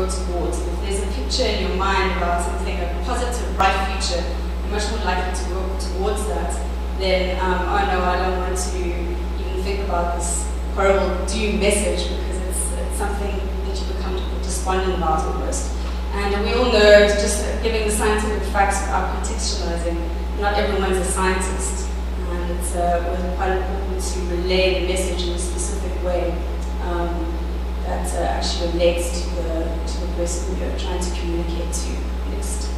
work towards. If there's a picture in your mind about something, a positive, bright future, you're much more likely to work towards that than, oh no, I don't want to even think about this horrible doom message, because it's something that you become despondent about almost. And we all know, just giving the scientific facts without contextualizing, not everyone's a scientist, and it's quite important to relay the message in a specific way that actually relates to the person you're trying to communicate to. Next.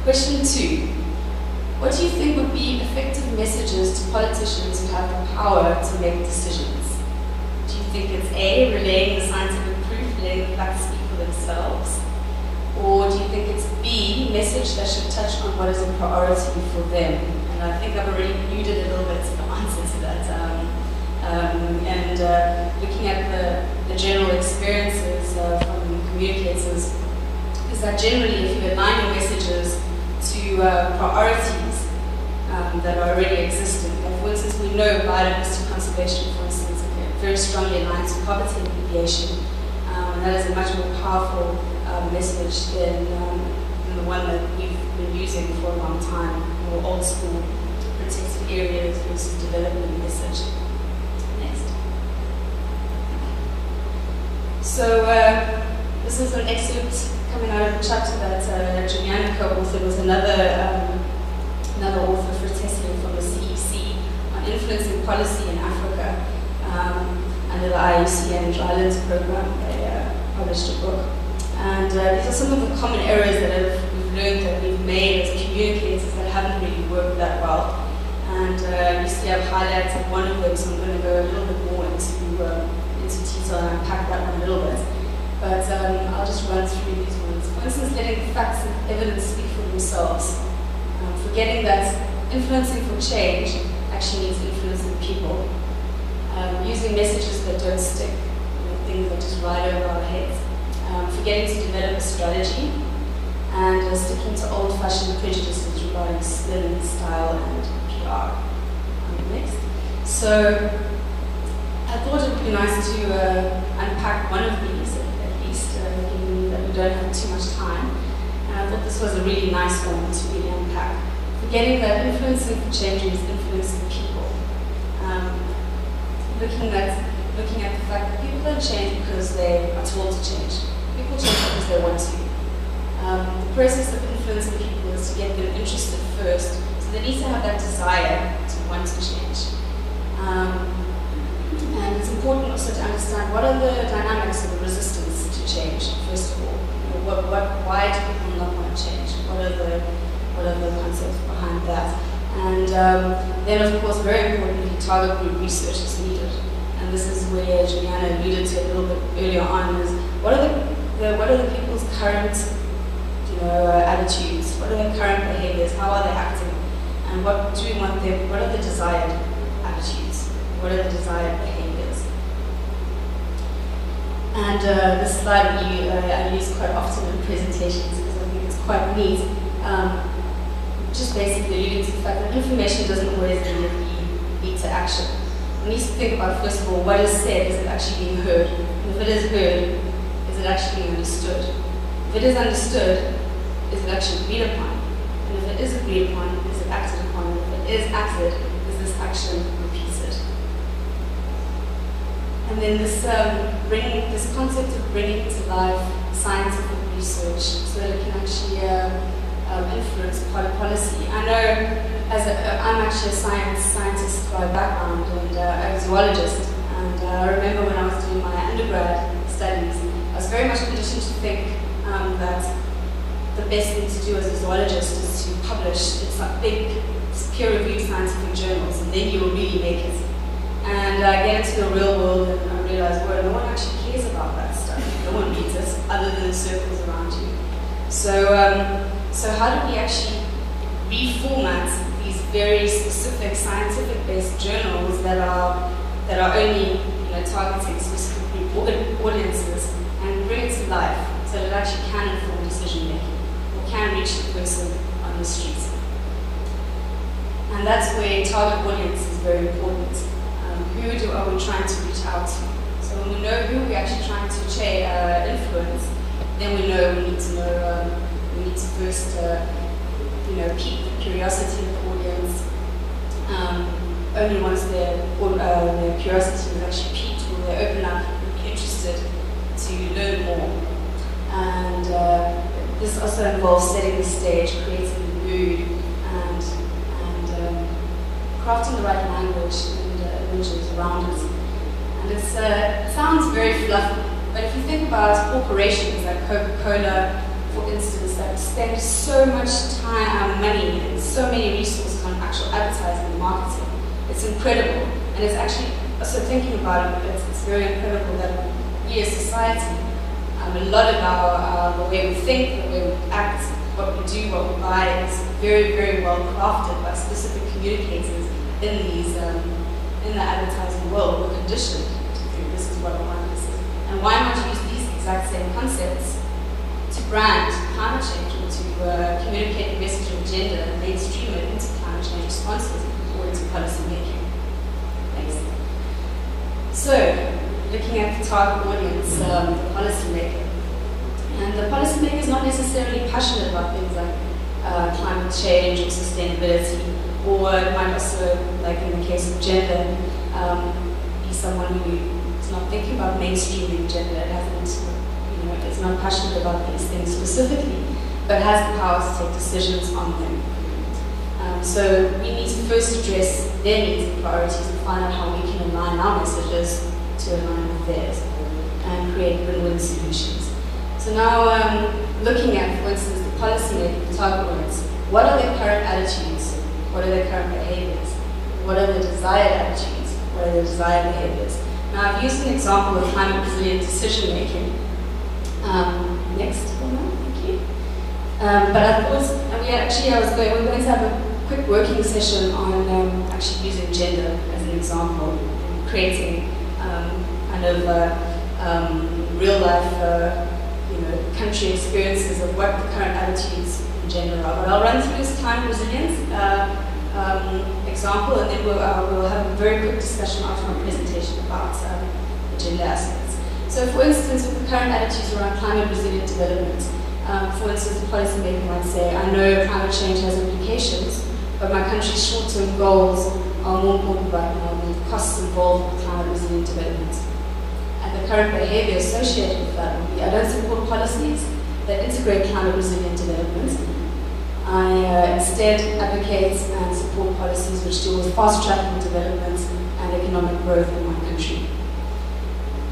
Question 2. What do you think would be effective messages to politicians who have the power to make decisions? Do you think it's A, relaying the scientific proof, letting the facts speak for themselves? Or do you think it's B, message that should touch on what is a priority for them? And I think I've already alluded a little bit to the answer to that. Looking at the general experiences from communicators, is that generally if you align your messages to priorities that are already existing, like for instance, we know biodiversity conservation, for instance, very strongly aligned to poverty alleviation, and that is a much more powerful message than the one that we've been using for a long time, more old school, protected areas versus development message. Next. So this is an excerpt coming out of a chapter that Juliana co-authored with another author, Fritesli, from the CEC on influencing policy in Africa under the IUCN Drylands program. They published a book. And these are some of the common errors that we've learned that we've made as communicators that haven't really worked that well. And you see I've highlighted one of them, so I'm going to go a little bit more into detail and unpack that one a little bit. But I'll just run through these ones. For instance, letting the facts and evidence speak for themselves. Forgetting that influencing for change actually means influencing people. Using messages that don't stick, things that just ride over our heads. Forgetting to develop a strategy, and sticking to old-fashioned prejudices regarding spin, style, and PR. Next. So I thought it would be nice to unpack one of these, at least, given that we don't have too much time. And I thought this was a really nice one to really unpack. Forgetting that influencing for change is influencing people. Looking at the fact that people don't change because they are told to change. People change because they want to. The process of influencing people is to get them interested first, so they need to have that desire to want to change. And it's important also to understand what are the dynamics of the resistance to change, first of all. Why do people not want to change? What are the concepts behind that? And then, of course, very importantly, target group research is needed. And this is where Juliana alluded to a little bit earlier on, is what are the people's current attitudes? What are their current behaviors? How are they acting? And what do we want them, what are the desired attitudes? What are the desired behaviors? And this slide I use quite often in presentations because I think it's quite neat. Just basically alluding to the fact that information doesn't always lead to action. We need to think about, first of all, what is said, is it actually being heard? And if it is heard, is it actually being understood? If it is understood, is it actually agreed upon? And if it is agreed upon, is it acted upon? And if it is acted, is this action repeated? And then this concept of bringing to life scientific research so that it can actually influence policy. I know, I'm actually a scientist by background and a zoologist, and I remember when I was doing my undergrad studies, I was very much conditioned to think that the best thing to do as a zoologist is to publish in some big peer-reviewed scientific journals, and then you will really make it. And I get into the real world and I realize, well, no one actually cares about that stuff. No one reads it other than the circles around you. So how do we actually reformat these very specific scientific-based journals that are only targeting specific audiences and bring it to life so that it actually can inform decision making or can reach the person on the streets? And that's where target audience is very important. Who are we trying to reach out to? So when we know who we're actually trying to influence, then we know we need to know, we need to first, pique the curiosity of the audience. Only once their curiosity is actually piqued will they open up and be interested to learn more. And this also involves setting the stage, creating the mood, and crafting the right language and images around it. And it sounds very fluffy, but if you think about corporations like Coca-Cola, for instance, that spend so much time and money and so many resources on actual advertising and marketing, it's incredible. And it's actually, also thinking about it, it's very incredible that we as society, a lot of the way we think, the way we act, what we do, what we buy is very, very well crafted by specific communicators in these, in the advertising world. We're conditioned to think this is what we want, this is. And why not use these exact same concepts to brand climate change or to communicate the message of gender and mainstream it into climate change responses or into policy making? Thanks. So, looking at the target audience, the policymaker. And the policymaker is not necessarily passionate about things like climate change or sustainability, or it might also, like in the case of gender, be someone who is not thinking about mainstreaming gender, is not passionate about these things specifically, but has the power to take decisions on them. So we need to first address their needs and priorities and find out how we can align our messages to align with theirs and create win-win solutions. So now, looking at, for instance, the policymaking, the target audience, what are their current attitudes? What are their current behaviors? What are the desired attitudes? What are the desired behaviors? Now, I've used an example of climate resilient decision making. Next, thank you. But I thought, we're going to have a quick working session on actually using gender as an example, and creating real life, country experiences of what the current attitudes in gender are. But I'll run through this climate resilience example, and then we'll have a very quick discussion after my presentation about the gender aspects. So, for instance, with the current attitudes around climate resilient development, for instance, the policymaker might say, I know climate change has implications, but my country's short-term goals are more important right now than the costs involved with climate resilient development. And the current behavior associated with that would be, I don't support policies that integrate climate resilient development. I instead advocate and support policies which deal with fast-tracking development and economic growth in my country.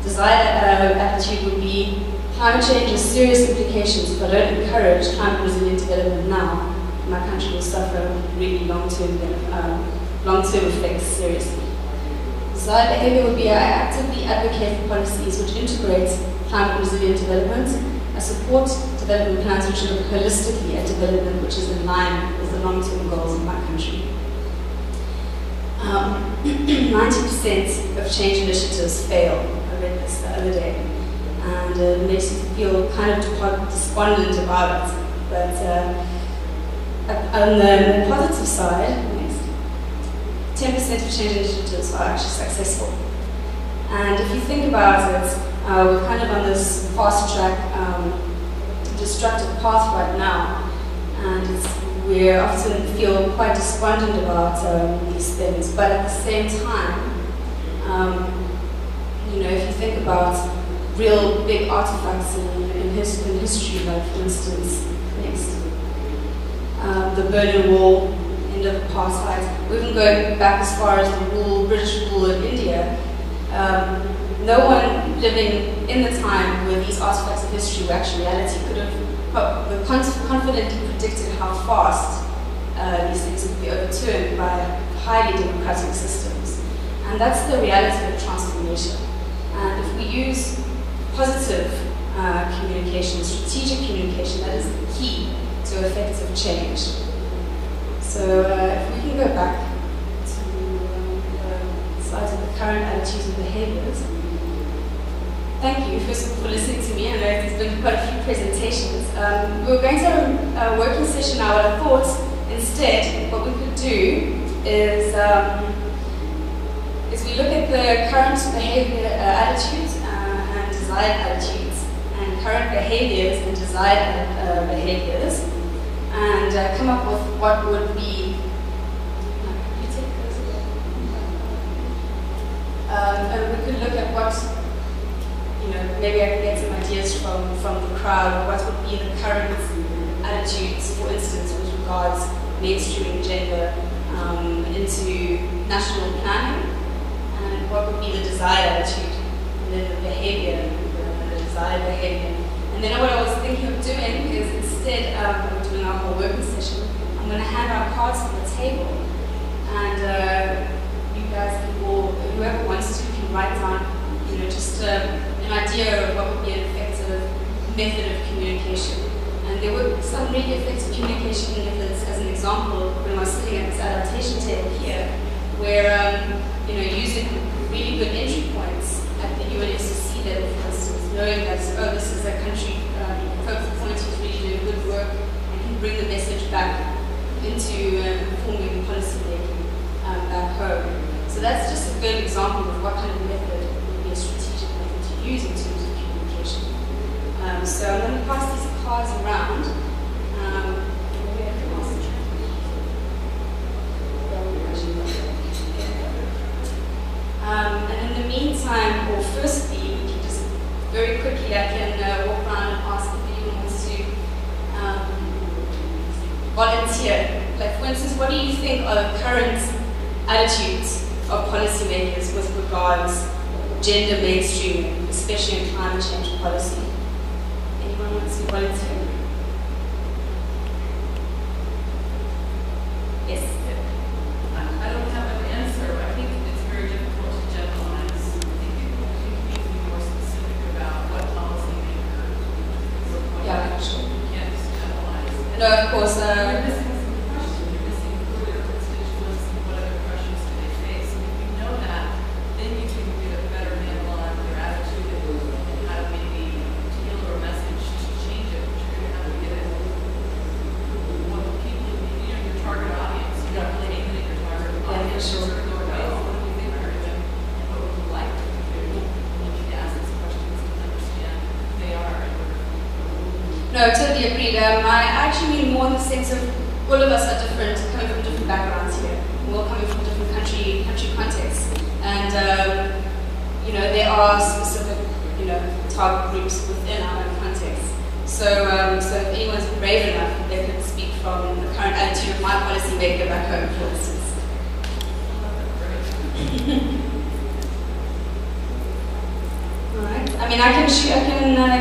Desired attitude would be, climate change has serious implications. If I don't encourage climate resilient development now, my country will suffer really long-term effects seriously. Desired behavior would be, I actively advocate for policies which integrate climate resilient development. I support development plans which look holistically at development which is in line with the long-term goals of my country. 90% of change initiatives fail. I read this the other day, and it makes you feel kind of despondent about it. But on the positive side, 10% of change initiatives are actually successful. And if you think about it, we're kind of on this fast-track destructive path right now, and we often feel quite despondent about these things. But at the same time, if you think about real big artifacts in history, like for instance, the Berlin Wall, end of apartheid, or even going back as far as the British rule in India, no one living in the time where these artifacts of history were actually reality could have confidently predicted how fast these things would be overturned by highly democratic systems. And that's the reality of transformation. And if we use positive communication, strategic communication, that is the key to effective change. So if we can go back to the slides of the current attitudes and behaviors. Thank you, first of all, for listening to me. I know there's been quite a few presentations. We're going to have a working session now, but I thought instead what we could do is we look at the current behavior attitudes and desired attitudes, and current behaviors and desired behaviors, and come up with what would be. And we could look at what, maybe I can get some ideas from the crowd. What would be the current attitudes, for instance, with regards mainstreaming gender into national planning, and what would be the desired attitude, and then the behavior, the desired behavior. And then what I was thinking of doing is, instead of doing our whole working session, I'm going to hand out cards on the table, and you guys can all, whoever wants to, can write down, just an idea of what would be an effective method of communication. And there were some really effective communication methods, as an example, when I was sitting at this adaptation table here, where using really good entry points at the UNFCCC level, for instance, knowing that, oh, this is a country focal point who's really doing good work and can bring the message back into informing policy making back home. So that's just a good example of what kind of method would be a strategic method to use in terms of communication. So I'm going to pass these cards around. And in the meantime, or firstly, we can just very quickly, I can walk around and ask if anyone wants to volunteer. Like, for instance, what do you think are the current attitudes of policymakers with regards gender mainstreaming, especially in climate change policy? Anyone wants to volunteer? Yes. I don't have an answer. I think it's very difficult to generalize. I think you need to be more specific about what policymaker you're pointing Yeah, at. sure. You can't just generalize. No, of course. You're missing some questions. You're missing who are their constituents and what other pressures do they face. And if you know that, then you can get a better handle on their attitude and how to maybe tailor a message to change it. But you're going to have to get it. What the people, your target audience, you're not really aiming at your target audience. sure. Sort of go, okay, so what do you think are them? And what would you like them to do? And you need to ask these questions and understand who they are in order to. No, totally agreed. I actually mean more in the sense of all of us are different, coming from different backgrounds here. We're all coming from different country contexts, and there are specific target groups within our own context. So if anyone's brave enough, they could speak from the current attitude of my policymaker back home, for instance. Alright. I mean, I can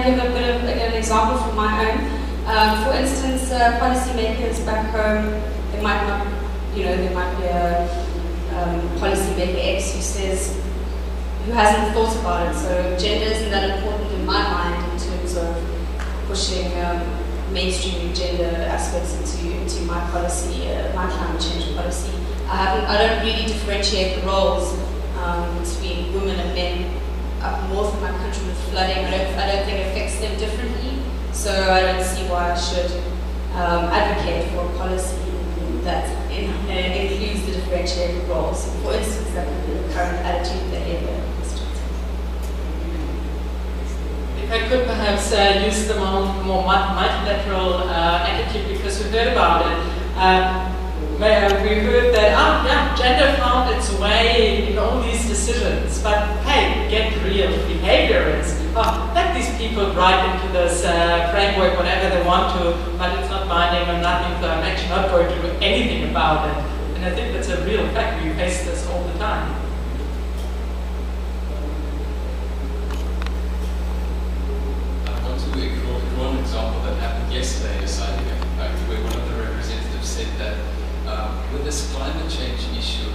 give a bit of an example from my own. For instance, policymakers back home, they might not, there might be a policymaker X who hasn't thought about it. So gender isn't that important in my mind in terms of pushing mainstreaming gender aspects into my policy, my climate change policy. I don't really differentiate the roles between women and men. Up north in my country with flooding, I don't think it affects them differently, so I don't see why I should advocate for a policy that includes the differentiated roles. So for instance, that could be the current attitude and behavior. If I could perhaps use the more multilateral attitude, because we heard about it. We heard that, gender found its way in all these decisions, but hey, get real behavior is, let these people write into this framework whatever they want to, but it's not binding or nothing, so I'm actually not going to do anything about it. And I think that's a real fact. We face this all the time. I want to recall an example that happened yesterday in a scientific impact, where one of the representatives said that with this climate change issue,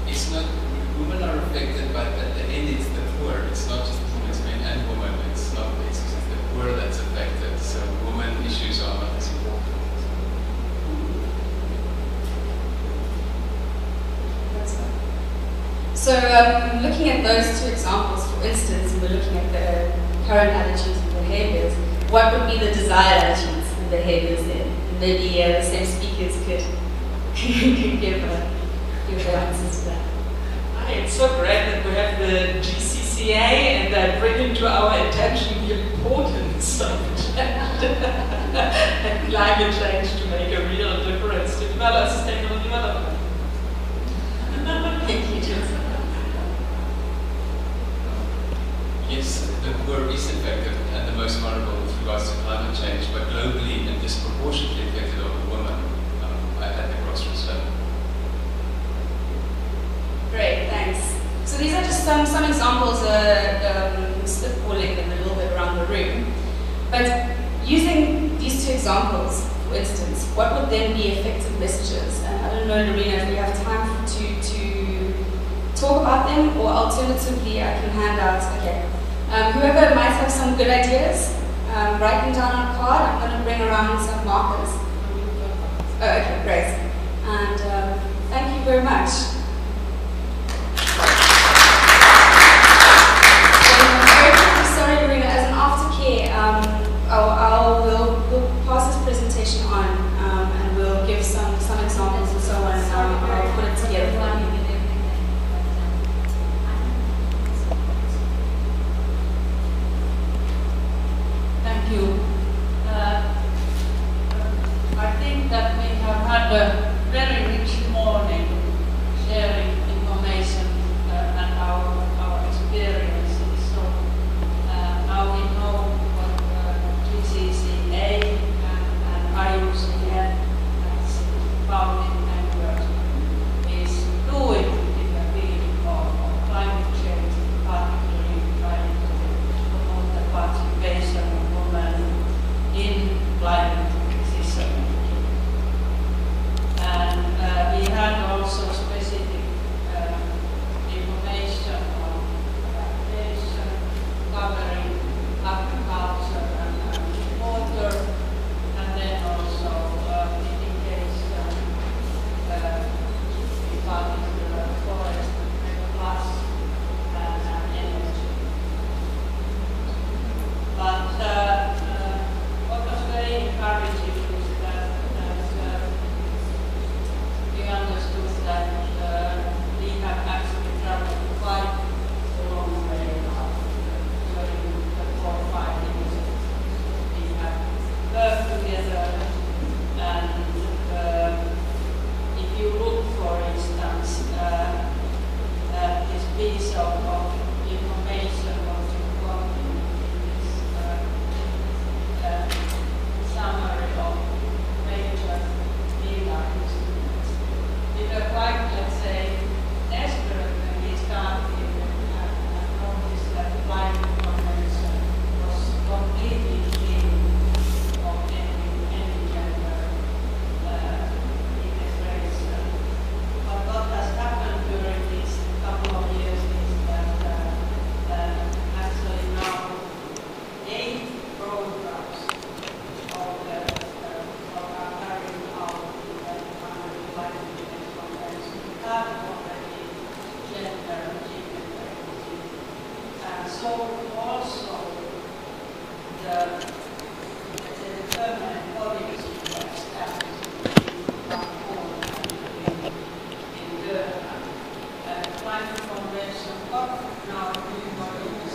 it's not, women are affected, but at the end it's the poor. It's not just men and women. It's the poor that's affected. So women issues are not as important. So looking at those two examples, for instance, we're looking at the current attitudes and behaviors. What would be the desired attitudes and behaviors then? And maybe the same speakers could give their answers to that. It's so great that we have the GCCA and bring into our attention the importance climate change to make a real difference to develop sustainable development. Thank you, Joseph. Yes, the poor is affected and the most vulnerable with regards to climate change, but globally and disproportionately affected are the women at the grassroots level. Great, thanks. So these are just some examples, spitballing them a little bit around the room. But using these two examples, for instance, what would then be effective messages? And I don't know, Lorena, if we have time to talk about them, or alternatively, I can hand out, okay. Whoever might have some good ideas, write them down on a card. I'm going to bring around some markers. Oh, okay, great. And thank you very much. Sorry, Lorena, as an aftercare, we'll pass this presentation on and we'll give some examples and so on. I'll put it together for you. Thank you. I think that we have had a very rich morning sharing information and our experiences. So now we know what GCCA and IUCN as founding members is doing in the field of climate change, particularly trying to promote the participation of women in climate decision. And we had also specific information on adaptation, covering agriculture and water, and then also mitigation regarding the forest plus and energy. But what was very encouraging is that we understood that we have actually traveled quite a long way now during the 4 or 5 years we have worked together. And if you look, for instance, this piece of information was contained in this summary of major media instruments. We were quite, let's say, desperate when we started and noticed that the climate convention was completely clean of any gender integration. But what has happened during these couple of years is that actually now 8 programs of our carrying out the climate change convention have already gender achievement equity. And so also the permanent bodies were established in Cancun and in Durban. Climate convention got now new bodies.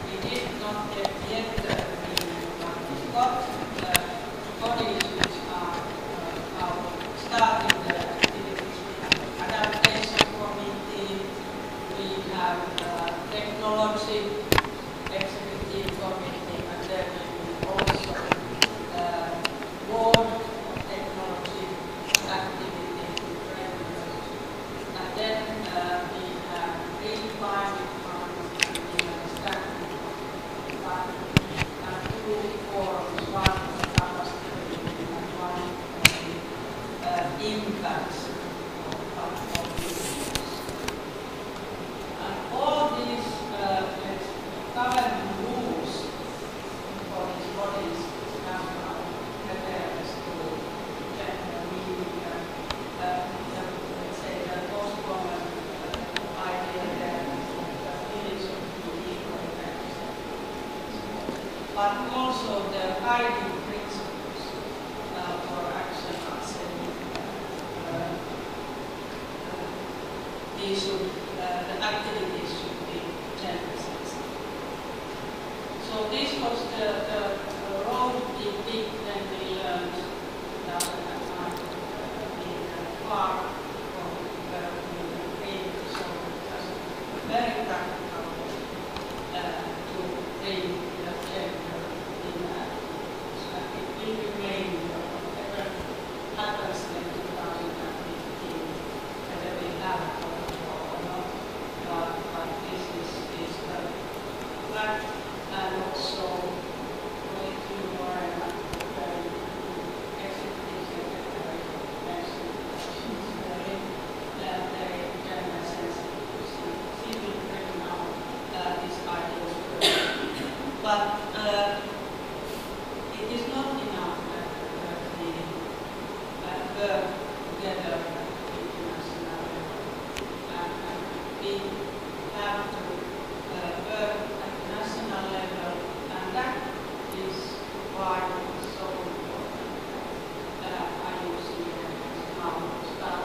We did not get yet the agreement, but we got the bodies which are starting the activities. We have adaptation committee, we have technology executive committee, and then we also board of technology activity regulators. And then we have 3 climate funds, and we have a standing fund, and 2 forums, one on capacity and one on the impacts of issues. And all these governing rules for these bodies have now prepared us to gender media, let's say the most common idea there is the village of equal representation. But also the guiding principles for action are saying the activities should be gender sensitive. So this was the road big when we learned that in far from where we came, so it was very practical to bring the gender in it will remain whatever happens in 2015, whether we have control or not, but this is the fact, and also way too more very executive very gender sensitive. Simply bring out these ideas further. But it is not enough that we work together internationally. We have to work at the national level, and that is why it's so important. I use how to start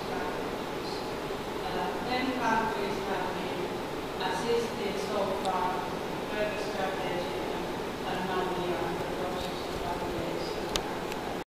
strategies. 10 countries have been assisted so far